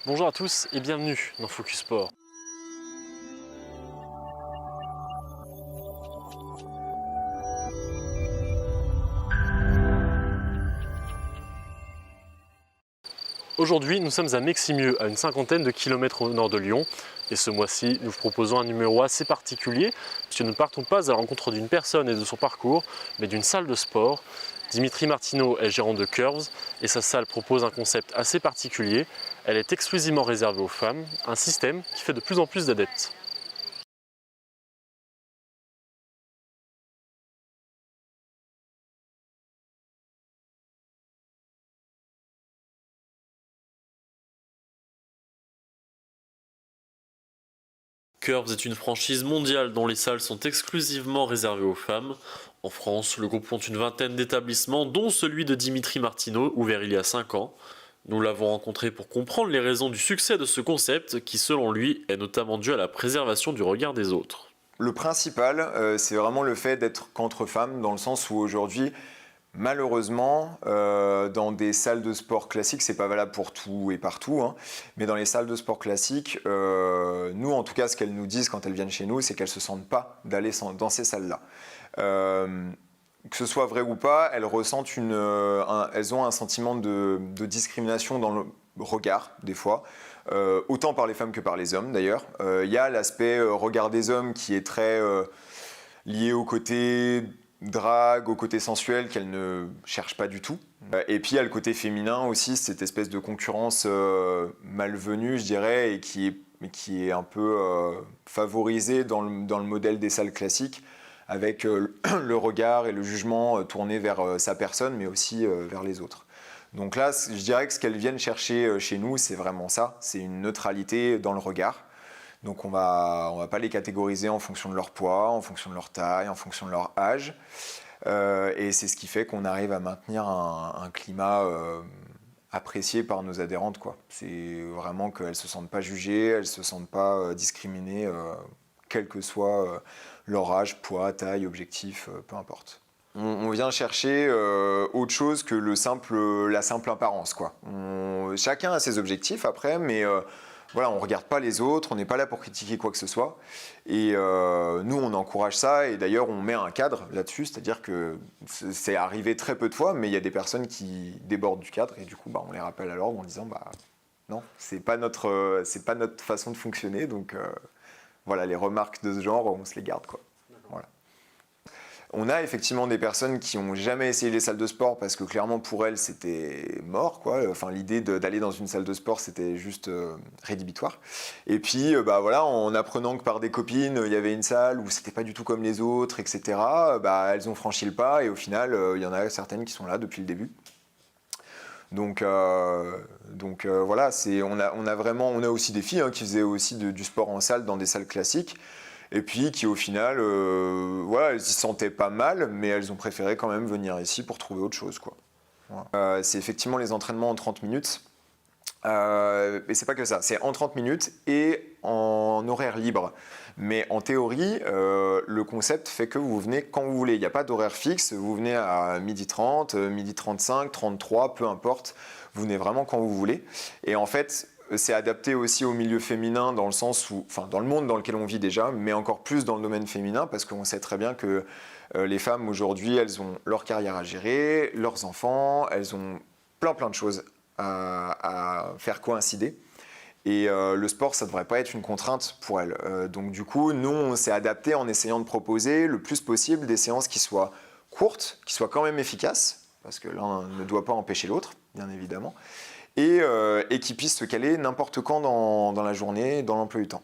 Bonjour à tous et bienvenue dans Focus Sport. Aujourd'hui, nous sommes à Meximieux, à une cinquantaine de kilomètres au nord de Lyon. Et ce mois-ci, nous vous proposons un numéro assez particulier, puisque nous ne partons pas à la rencontre d'une personne et de son parcours, mais d'une salle de sport. Dimitri Martineau est gérant de Curves et sa salle propose un concept assez particulier. Elle est exclusivement réservée aux femmes, un système qui fait de plus en plus d'adeptes. Curves est une franchise mondiale dont les salles sont exclusivement réservées aux femmes. En France, le groupe compte une vingtaine d'établissements, dont celui de Dimitri Martineau, ouvert il y a 5 ans. Nous l'avons rencontré pour comprendre les raisons du succès de ce concept, qui selon lui est notamment dû à la préservation du regard des autres. Le principal, c'est vraiment le fait d'être qu'entre femmes, dans le sens où aujourd'hui, malheureusement, dans des salles de sport classiques, c'est pas valable pour tout et partout, hein, mais dans les salles de sport classiques, nous en tout cas, ce qu'elles nous disent quand elles viennent chez nous, c'est qu'elles se sentent pas d'aller dans ces salles-là. Que ce soit vrai ou pas, elles ressentent elles ont un sentiment de discrimination dans le regard, des fois, autant par les femmes que par les hommes d'ailleurs. Il y a l'aspect regard des hommes qui est très lié au côté drague, au côté sensuel qu'elles ne cherchent pas du tout. Et puis il y a le côté féminin aussi, cette espèce de concurrence malvenue, je dirais, et qui est un peu favorisée dans le modèle des salles classiques, avec le regard et le jugement tournés vers sa personne, mais aussi vers les autres. Donc là, je dirais que ce qu'elles viennent chercher chez nous, c'est vraiment ça, c'est une neutralité dans le regard. Donc on va pas les catégoriser en fonction de leur poids, en fonction de leur taille, en fonction de leur âge. Et c'est ce qui fait qu'on arrive à maintenir un climat apprécié par nos adhérentes, quoi. C'est vraiment qu'elles ne se sentent pas jugées, elles ne se sentent pas discriminées, quel que soit leur âge, poids, taille, objectif, peu importe. On vient chercher autre chose que la simple apparence, quoi. Chacun a ses objectifs après, mais voilà, on ne regarde pas les autres, on n'est pas là pour critiquer quoi que ce soit. Et nous, on encourage ça, et d'ailleurs, on met un cadre là-dessus, c'est-à-dire que c'est arrivé très peu de fois, mais il y a des personnes qui débordent du cadre, et du coup, on les rappelle à l'ordre en disant non, c'est pas notre façon de fonctionner, donc voilà, les remarques de ce genre, on se les garde, quoi. Voilà. On a effectivement des personnes qui n'ont jamais essayé les salles de sport parce que clairement pour elles c'était mort, quoi. Enfin, l'idée d'aller dans une salle de sport c'était juste rédhibitoire. Et puis voilà, en apprenant que par des copines il y avait une salle où c'était pas du tout comme les autres, etc. Elles ont franchi le pas et au final il y en a certaines qui sont là depuis le début. Donc voilà, on a aussi des filles qui faisaient aussi du sport en salle dans des salles classiques. Et puis qui au final, voilà, elles s'y sentaient pas mal, mais elles ont préféré quand même venir ici pour trouver autre chose, quoi. Voilà. C'est effectivement les entraînements en 30 minutes. Et c'est pas que ça, c'est en 30 minutes et en horaire libre. Mais en théorie, le concept fait que vous venez quand vous voulez. Il n'y a pas d'horaire fixe, vous venez à 12h30, 12h35, 33, peu importe. Vous venez vraiment quand vous voulez. Et en fait, c'est adapté aussi au milieu féminin dans le sens où, enfin dans le monde dans lequel on vit déjà, mais encore plus dans le domaine féminin parce qu'on sait très bien que les femmes aujourd'hui, elles ont leur carrière à gérer, leurs enfants, elles ont plein de choses à faire coïncider. Et le sport, ça ne devrait pas être une contrainte pour elles. Donc du coup, nous, on s'est adapté en essayant de proposer le plus possible des séances qui soient courtes, qui soient quand même efficaces, parce que l'un ne doit pas empêcher l'autre, bien évidemment, et qui puissent se caler n'importe quand dans la journée, dans l'emploi du temps.